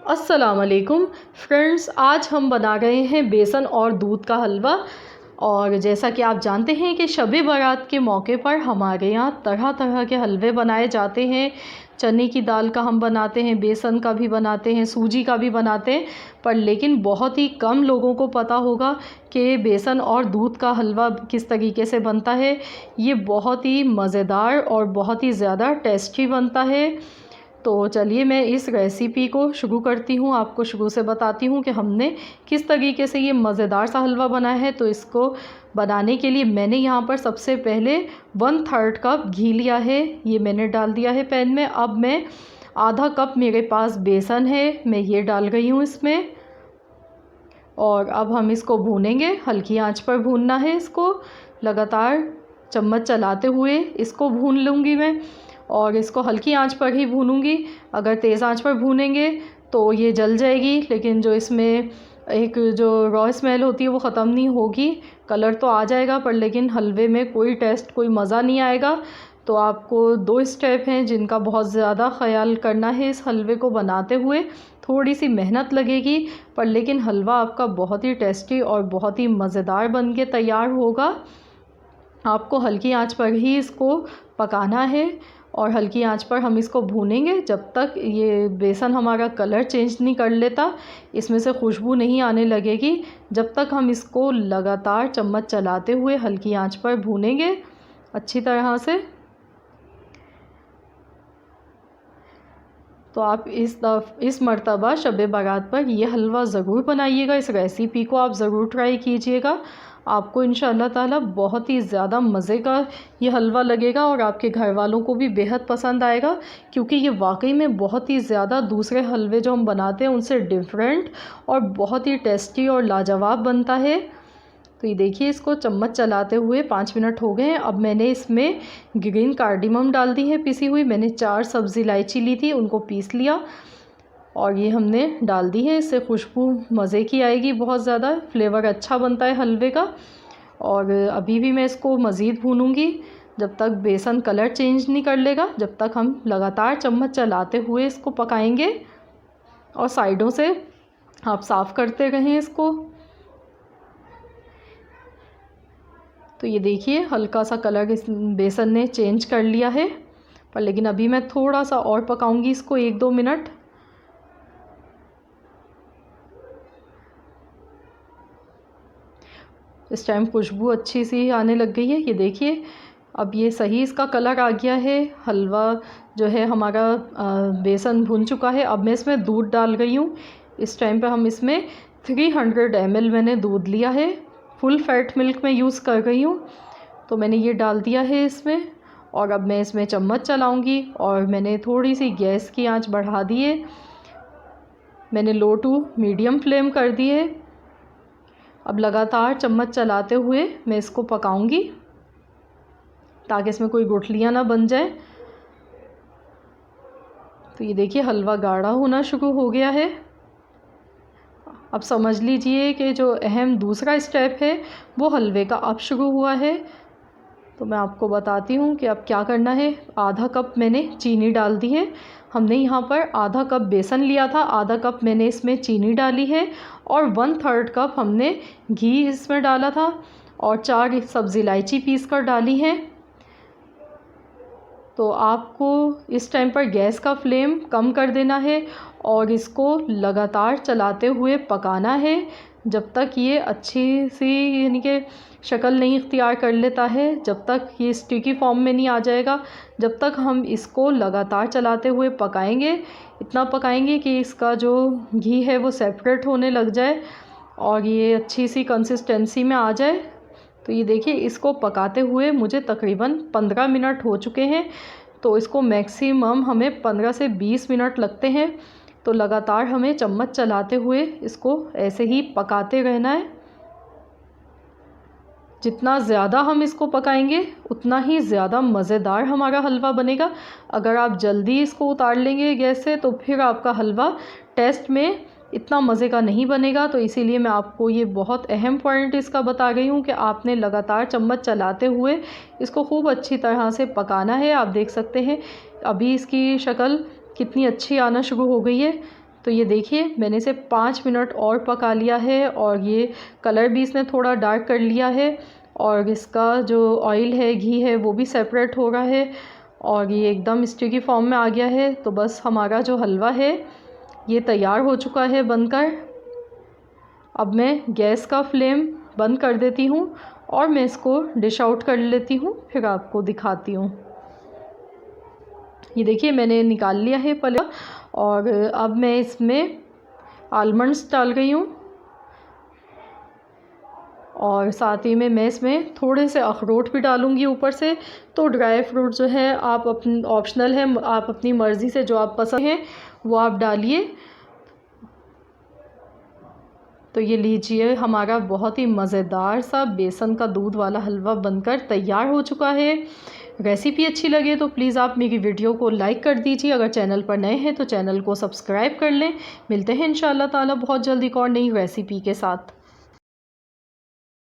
अस्सलाम वालेकुम फ्रेंड्स, आज हम बना रहे हैं बेसन और दूध का हलवा। और जैसा कि आप जानते हैं कि शब-ए बारात के मौके पर हमारे यहाँ तरह तरह के हलवे बनाए जाते हैं। चने की दाल का हम बनाते हैं, बेसन का भी बनाते हैं, सूजी का भी बनाते हैं। पर लेकिन बहुत ही कम लोगों को पता होगा कि बेसन और दूध का हलवा किस तरीके से बनता है। ये बहुत ही मज़ेदार और बहुत ही ज़्यादा टेस्टी बनता है। तो चलिए मैं इस रेसिपी को शुरू करती हूँ, आपको शुरू से बताती हूँ कि हमने किस तरीके से ये मज़ेदार सा हलवा बनाया है। तो इसको बनाने के लिए मैंने यहाँ पर सबसे पहले 1/3 कप घी लिया है, ये मैंने डाल दिया है पैन में। अब मैं आधा कप मेरे पास बेसन है, मैं ये डाल रही हूँ इसमें। और अब हम इसको भूनेंगे, हल्की आंच पर भूनना है इसको, लगातार चम्मच चलाते हुए इसको भून लूँगी मैं। और इसको हल्की आंच पर ही भूनूंगी, अगर तेज़ आंच पर भूनेंगे तो ये जल जाएगी, लेकिन जो इसमें एक जो रॉ स्मेल होती है वो ख़त्म नहीं होगी। कलर तो आ जाएगा पर लेकिन हलवे में कोई टेस्ट, कोई मज़ा नहीं आएगा। तो आपको 2 स्टेप हैं जिनका बहुत ज़्यादा ख़याल करना है इस हलवे को बनाते हुए। थोड़ी सी मेहनत लगेगी पर लेकिन हलवा आपका बहुत ही टेस्टी और बहुत ही मज़ेदार बन के तैयार होगा। आपको हल्की आंच पर ही इसको पकाना है और हल्की आंच पर हम इसको भूनेंगे जब तक ये बेसन हमारा कलर चेंज नहीं कर लेता, इसमें से खुशबू नहीं आने लगेगी। जब तक हम इसको लगातार चम्मच चलाते हुए हल्की आंच पर भूनेंगे अच्छी तरह से। तो आप इस मर्तबा शब-ए बारात पर यह हलवा ज़रूर बनाइएगा, इस रेसिपी को आप ज़रूर ट्राई कीजिएगा। आपको इंशाअल्लाह ताला बहुत ही ज़्यादा मज़े का ये हलवा लगेगा और आपके घर वालों को भी बेहद पसंद आएगा, क्योंकि ये वाकई में बहुत ही ज़्यादा दूसरे हलवे जो हम बनाते हैं उनसे डिफरेंट और बहुत ही टेस्टी और लाजवाब बनता है। तो ये देखिए, इसको चम्मच चलाते हुए 5 मिनट हो गए हैं। अब मैंने इसमें ग्रीन कार्डिमम डाल दी है पिसी हुई। मैंने 4 सब्ज़ी इलायची ली थी, उनको पीस लिया और ये हमने डाल दी है। इससे खुशबू मज़े की आएगी, बहुत ज़्यादा फ्लेवर अच्छा बनता है हलवे का। और अभी भी मैं इसको मज़ीद भूनूंगी जब तक बेसन कलर चेंज नहीं कर लेगा। जब तक हम लगातार चम्मच चलाते हुए इसको पकाएंगे और साइडों से आप साफ़ करते रहें इसको। तो ये देखिए, हल्का सा कलर इस बेसन ने चेंज कर लिया है, पर लेकिन अभी मैं थोड़ा सा और पकाऊंगी इसको 1-2 मिनट। इस टाइम खुशबू अच्छी सी आने लग गई है। ये देखिए, अब ये सही इसका कलर आ गया है। हलवा जो है हमारा बेसन भुन चुका है। अब मैं इसमें दूध डाल गई हूँ। इस टाइम पे हम इसमें 300 ml मैंने दूध लिया है, फुल फैट मिल्क में यूज़ कर रही हूँ। तो मैंने ये डाल दिया है इसमें और अब मैं इसमें चम्मच चलाऊँगी और मैंने थोड़ी सी गैस की आंच बढ़ा दी है। मैंने लो टू मीडियम फ्लेम कर दी है। अब लगातार चम्मच चलाते हुए मैं इसको पकाऊंगी ताकि इसमें कोई गुठलियाँ ना बन जाए। तो ये देखिए, हलवा गाढ़ा होना शुरू हो गया है। अब समझ लीजिए कि जो अहम दूसरा स्टेप है वो हलवे का अब शुरू हुआ है। तो मैं आपको बताती हूँ कि अब क्या करना है। आधा कप मैंने चीनी डाल दी है। हमने यहाँ पर आधा कप बेसन लिया था, आधा कप मैंने इसमें चीनी डाली है और 1/3 कप हमने घी इसमें डाला था और 4 सब्ज़ी इलायची पीस कर डाली है। तो आपको इस टाइम पर गैस का फ्लेम कम कर देना है और इसको लगातार चलाते हुए पकाना है जब तक ये अच्छी सी यानी कि शक्ल नहीं इख्तियार कर लेता है, जब तक ये स्टिकी फॉर्म में नहीं आ जाएगा। जब तक हम इसको लगातार चलाते हुए पकाएंगे, इतना पकाएंगे कि इसका जो घी है वो सेपरेट होने लग जाए और ये अच्छी सी कंसिस्टेंसी में आ जाए। तो ये देखिए, इसको पकाते हुए मुझे तकरीबन 15 मिनट हो चुके हैं। तो इसको मैक्सिमम हमें 15 से 20 मिनट लगते हैं। तो लगातार हमें चम्मच चलाते हुए इसको ऐसे ही पकाते रहना है। जितना ज़्यादा हम इसको पकाएंगे उतना ही ज़्यादा मज़ेदार हमारा हलवा बनेगा। अगर आप जल्दी इसको उतार लेंगे गैस से तो फिर आपका हलवा टेस्ट में इतना मज़े का नहीं बनेगा। तो इसीलिए मैं आपको ये बहुत अहम पॉइंट इसका बता गई हूँ कि आपने लगातार चम्मच चलाते हुए इसको खूब अच्छी तरह से पकाना है। आप देख सकते हैं अभी इसकी शक्ल कितनी अच्छी आना शुरू हो गई है। तो ये देखिए मैंने इसे 5 मिनट और पका लिया है और ये कलर भी इसने थोड़ा डार्क कर लिया है और इसका जो ऑयल है, घी है, वो भी सेपरेट हो रहा है और ये एकदम स्टिकी फॉर्म में आ गया है। तो बस हमारा जो हलवा है ये तैयार हो चुका है बनकर। अब मैं गैस का फ्लेम बंद कर देती हूँ और मैं इसको डिश आउट कर लेती हूँ, फिर आपको दिखाती हूँ। ये देखिए मैंने निकाल लिया है पले और अब मैं इसमें आलमंड्स डाल गई हूँ और साथ ही में मैं इसमें थोड़े से अखरोट भी डालूँगी ऊपर से। तो ड्राई फ्रूट जो है आप अपनी ऑप्शनल है, आप अपनी मर्ज़ी से जो आप पसंद है वो आप डालिए। तो ये लीजिए हमारा बहुत ही मज़ेदार सा बेसन का दूध वाला हलवा बनकर तैयार हो चुका है। रेसिपी अच्छी लगे तो प्लीज़ आप मेरी वीडियो को लाइक कर दीजिए। अगर चैनल पर नए हैं तो चैनल को सब्सक्राइब कर लें। मिलते हैं इंशाअल्लाह ताला बहुत जल्दी एक और नई रेसिपी के साथ।